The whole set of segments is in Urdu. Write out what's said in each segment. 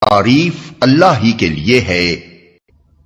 تعریف اللہ ہی کے لیے ہے۔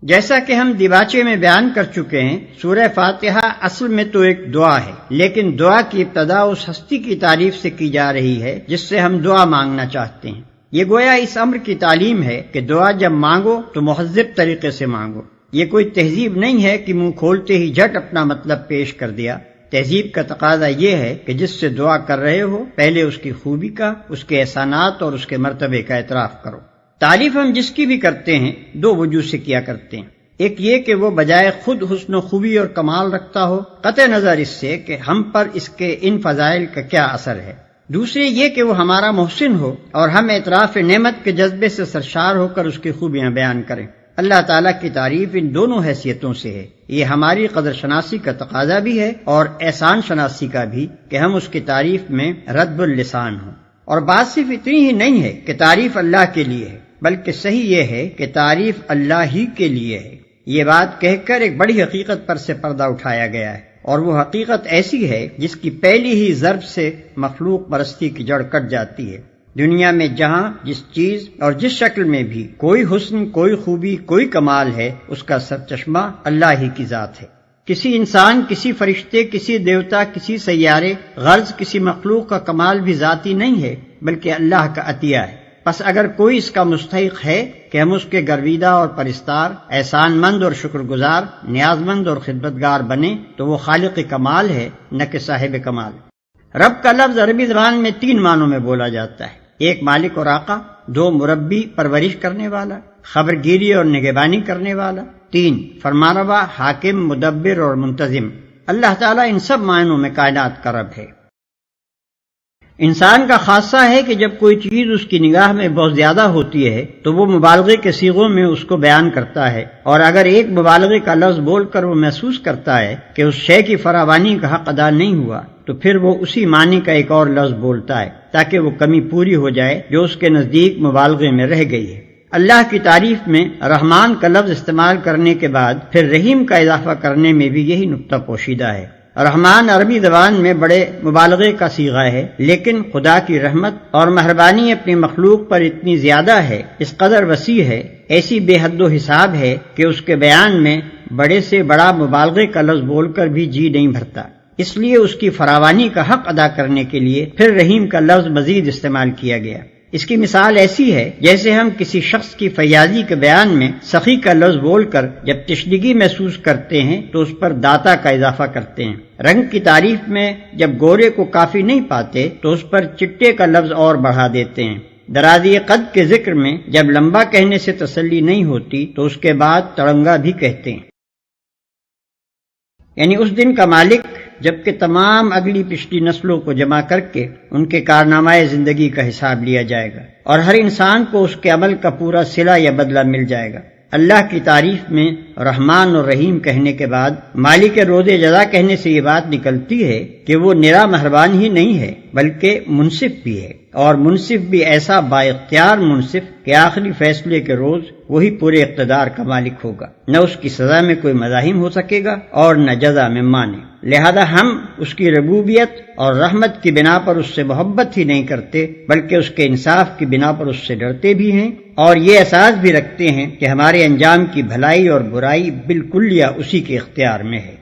جیسا کہ ہم دیباچے میں بیان کر چکے ہیں، سورہ فاتحہ اصل میں تو ایک دعا ہے، لیکن دعا کی ابتدا اس ہستی کی تعریف سے کی جا رہی ہے جس سے ہم دعا مانگنا چاہتے ہیں۔ یہ گویا اس امر کی تعلیم ہے کہ دعا جب مانگو تو مہذب طریقے سے مانگو۔ یہ کوئی تہذیب نہیں ہے کہ منہ کھولتے ہی جھٹ اپنا مطلب پیش کر دیا۔ تہذیب کا تقاضا یہ ہے کہ جس سے دعا کر رہے ہو پہلے اس کی خوبی کا، اس کے احسانات اور اس کے مرتبے کا اعتراف کرو۔ تعریف ہم جس کی بھی کرتے ہیں دو وجوہ سے کیا کرتے ہیں۔ ایک یہ کہ وہ بجائے خود حسن و خوبی اور کمال رکھتا ہو، قطع نظر اس سے کہ ہم پر اس کے ان فضائل کا کیا اثر ہے۔ دوسرے یہ کہ وہ ہمارا محسن ہو اور ہم اعتراف نعمت کے جذبے سے سرشار ہو کر اس کی خوبیاں بیان کریں۔ اللہ تعالیٰ کی تعریف ان دونوں حیثیتوں سے ہے۔ یہ ہماری قدر شناسی کا تقاضا بھی ہے اور احسان شناسی کا بھی کہ ہم اس کی تعریف میں رد اللسان ہوں۔ اور بات صرف اتنی ہی نہیں ہے کہ تعریف اللہ کے لیے ہے، بلکہ صحیح یہ ہے کہ تعریف اللہ ہی کے لیے ہے۔ یہ بات کہہ کر ایک بڑی حقیقت پر سے پردہ اٹھایا گیا ہے، اور وہ حقیقت ایسی ہے جس کی پہلی ہی ضرب سے مخلوق پرستی کی جڑ کٹ جاتی ہے۔ دنیا میں جہاں جس چیز اور جس شکل میں بھی کوئی حسن، کوئی خوبی، کوئی کمال ہے، اس کا سرچشمہ اللہ ہی کی ذات ہے۔ کسی انسان، کسی فرشتے، کسی دیوتا، کسی سیارے، غرض کسی مخلوق کا کمال بھی ذاتی نہیں ہے بلکہ اللہ کا عطیہ ہے۔ پس اگر کوئی اس کا مستحق ہے کہ ہم اس کے گرویدہ اور پرستار، احسان مند اور شکر گزار، نیاز مند اور خدمتگار بنے تو وہ خالق کمال ہے، نہ کہ صاحب کمال۔ رب کا لفظ عربی زبان میں 3 معنوں میں بولا جاتا ہے۔ 1 مالک اور آقا، 2 مربی پرورش کرنے والا، خبرگیری اور نگہبانی کرنے والا، 3 فرمانروا، حاکم، مدبر اور منتظم۔ اللہ تعالیٰ ان سب معنوں میں کائنات کا رب ہے۔ انسان کا خاصہ ہے کہ جب کوئی چیز اس کی نگاہ میں بہت زیادہ ہوتی ہے تو وہ مبالغے کے صیغوں میں اس کو بیان کرتا ہے، اور اگر ایک مبالغے کا لفظ بول کر وہ محسوس کرتا ہے کہ اس شے کی فراوانی کا حق ادا نہیں ہوا تو پھر وہ اسی معنی کا ایک اور لفظ بولتا ہے تاکہ وہ کمی پوری ہو جائے جو اس کے نزدیک مبالغے میں رہ گئی ہے۔ اللہ کی تعریف میں رحمان کا لفظ استعمال کرنے کے بعد پھر رحیم کا اضافہ کرنے میں بھی یہی نقطہ پوشیدہ ہے۔ رحمان عربی زبان میں بڑے مبالغے کا صیغہ ہے، لیکن خدا کی رحمت اور مہربانی اپنی مخلوق پر اتنی زیادہ ہے، اس قدر وسیع ہے، ایسی بے حد و حساب ہے کہ اس کے بیان میں بڑے سے بڑا مبالغے کا لفظ بول کر بھی جی نہیں بھرتا۔ اس لیے اس کی فراوانی کا حق ادا کرنے کے لیے پھر رحیم کا لفظ مزید استعمال کیا گیا۔ اس کی مثال ایسی ہے جیسے ہم کسی شخص کی فیاضی کے بیان میں سخی کا لفظ بول کر جب تشنگی محسوس کرتے ہیں تو اس پر داتا کا اضافہ کرتے ہیں۔ رنگ کی تعریف میں جب گورے کو کافی نہیں پاتے تو اس پر چٹے کا لفظ اور بڑھا دیتے ہیں۔ درازی قد کے ذکر میں جب لمبا کہنے سے تسلی نہیں ہوتی تو اس کے بعد تڑنگا بھی کہتے ہیں۔ یعنی اس دن کا مالک جبکہ تمام اگلی پچھلی نسلوں کو جمع کر کے ان کے کارنامہ زندگی کا حساب لیا جائے گا اور ہر انسان کو اس کے عمل کا پورا صلہ یا بدلہ مل جائے گا۔ اللہ کی تعریف میں رحمان اور رحیم کہنے کے بعد مالک روز جزا کہنے سے یہ بات نکلتی ہے کہ وہ نرا مہربان ہی نہیں ہے بلکہ منصف بھی ہے، اور منصف بھی ایسا با اختیار منصف کہ آخری فیصلے کے روز وہی پورے اقتدار کا مالک ہوگا، نہ اس کی سزا میں کوئی مزاحم ہو سکے گا اور نہ جزا میں مانے۔ لہذا ہم اس کی ربوبیت اور رحمت کی بنا پر اس سے محبت ہی نہیں کرتے بلکہ اس کے انصاف کی بنا پر اس سے ڈرتے بھی ہیں، اور یہ احساس بھی رکھتے ہیں کہ ہمارے انجام کی بھلائی اور برائی بالکلیہ اسی کے اختیار میں ہے۔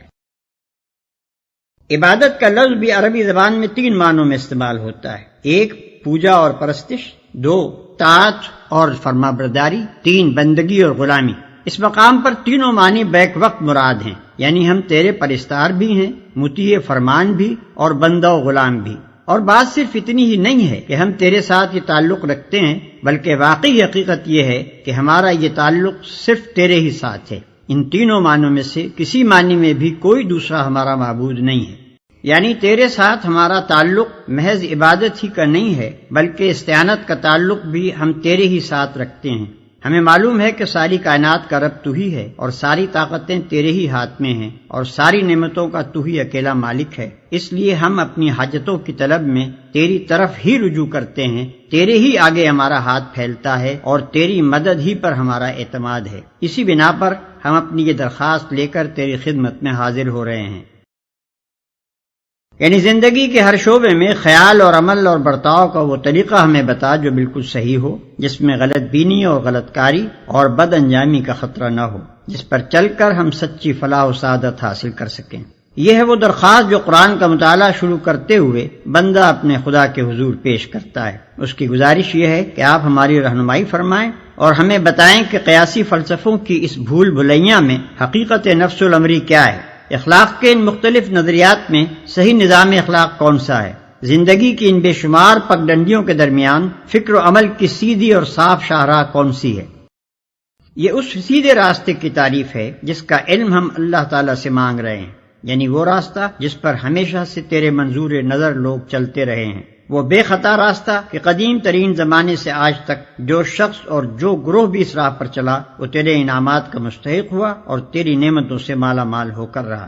عبادت کا لفظ بھی عربی زبان میں 3 معنوں میں استعمال ہوتا ہے۔ 1 پوجا اور پرستش، 2 طاعت اور فرمانبرداری، 3 بندگی اور غلامی۔ اس مقام پر تینوں معنی بیک وقت مراد ہیں، یعنی ہم تیرے پرستار بھی ہیں، مطیع فرمان بھی اور بندہ و غلام بھی۔ اور بات صرف اتنی ہی نہیں ہے کہ ہم تیرے ساتھ یہ تعلق رکھتے ہیں بلکہ واقعی حقیقت یہ ہے کہ ہمارا یہ تعلق صرف تیرے ہی ساتھ ہے۔ ان تینوں معنوں میں سے کسی معنی میں بھی کوئی دوسرا ہمارا معبود نہیں ہے، یعنی تیرے ساتھ ہمارا تعلق محض عبادت ہی کا نہیں ہے بلکہ استعانت کا تعلق بھی ہم تیرے ہی ساتھ رکھتے ہیں۔ ہمیں معلوم ہے کہ ساری کائنات کا رب تو ہی ہے اور ساری طاقتیں تیرے ہی ہاتھ میں ہیں اور ساری نعمتوں کا تو ہی اکیلا مالک ہے، اس لیے ہم اپنی حاجتوں کی طلب میں تیری طرف ہی رجوع کرتے ہیں، تیرے ہی آگے ہمارا ہاتھ پھیلتا ہے اور تیری مدد ہی پر ہمارا اعتماد ہے۔ اسی بنا پر ہم اپنی یہ درخواست لے کر تیری خدمت میں حاضر ہو رہے ہیں۔ یعنی زندگی کے ہر شعبے میں خیال اور عمل اور برتاؤ کا وہ طریقہ ہمیں بتا جو بالکل صحیح ہو، جس میں غلط بینی اور غلط کاری اور بد انجامی کا خطرہ نہ ہو، جس پر چل کر ہم سچی فلاح و سعادت حاصل کر سکیں۔ یہ ہے وہ درخواست جو قرآن کا مطالعہ شروع کرتے ہوئے بندہ اپنے خدا کے حضور پیش کرتا ہے۔ اس کی گزارش یہ ہے کہ آپ ہماری رہنمائی فرمائیں اور ہمیں بتائیں کہ قیاسی فلسفوں کی اس بھول بھلیاں میں حقیقت نفس الامری کیا ہے، اخلاق کے ان مختلف نظریات میں صحیح نظام اخلاق کون سا ہے، زندگی کی ان بے شمار پگڈنڈیوں کے درمیان فکر و عمل کی سیدھی اور صاف شاہراہ کون سی ہے۔ یہ اس سیدھے راستے کی تعریف ہے جس کا علم ہم اللہ تعالیٰ سے مانگ رہے ہیں، یعنی وہ راستہ جس پر ہمیشہ سے تیرے منظور نظر لوگ چلتے رہے ہیں، وہ بے خطا راستہ کہ قدیم ترین زمانے سے آج تک جو شخص اور جو گروہ بھی اس راہ پر چلا وہ تیرے انعامات کا مستحق ہوا اور تیری نعمتوں سے مالا مال ہو کر رہا۔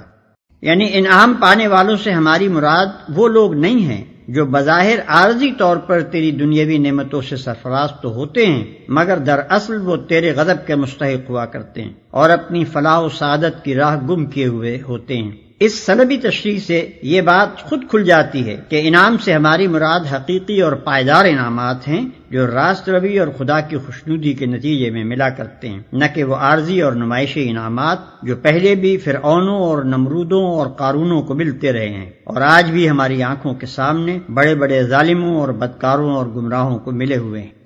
یعنی انعام پانے والوں سے ہماری مراد وہ لوگ نہیں ہیں جو بظاہر عارضی طور پر تیری دنیاوی نعمتوں سے سرفراز تو ہوتے ہیں، مگر دراصل وہ تیرے غضب کے مستحق ہوا کرتے ہیں اور اپنی فلاح و سعادت کی راہ گم کیے ہوئے ہوتے ہیں۔ اس سلبی تشریح سے یہ بات خود کھل جاتی ہے کہ انعام سے ہماری مراد حقیقی اور پائیدار انعامات ہیں جو راست روی اور خدا کی خوشنودی کے نتیجے میں ملا کرتے ہیں، نہ کہ وہ عارضی اور نمائشی انعامات جو پہلے بھی فرعونوں اور نمرودوں اور قارونوں کو ملتے رہے ہیں اور آج بھی ہماری آنکھوں کے سامنے بڑے بڑے ظالموں اور بدکاروں اور گمراہوں کو ملے ہوئے ہیں۔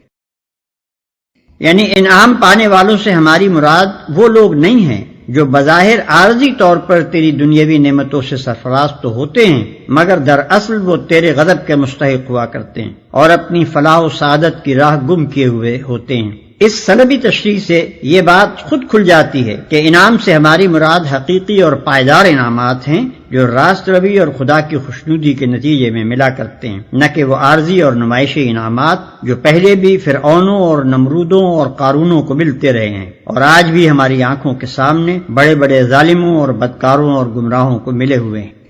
یعنی انعام پانے والوں سے ہماری مراد وہ لوگ نہیں ہیں جو بظاہر عارضی طور پر تیری دنیاوی نعمتوں سے سرفراز تو ہوتے ہیں، مگر دراصل وہ تیرے غضب کے مستحق ہوا کرتے ہیں اور اپنی فلاح و سعادت کی راہ گم کیے ہوئے ہوتے ہیں۔ اس سلبی تشریح سے یہ بات خود کھل جاتی ہے کہ انعام سے ہماری مراد حقیقی اور پائیدار انعامات ہیں جو راست روی اور خدا کی خوشنودی کے نتیجے میں ملا کرتے ہیں، نہ کہ وہ عارضی اور نمائشی انعامات جو پہلے بھی فرعونوں اور نمرودوں اور قارونوں کو ملتے رہے ہیں اور آج بھی ہماری آنکھوں کے سامنے بڑے بڑے ظالموں اور بدکاروں اور گمراہوں کو ملے ہوئے ہیں۔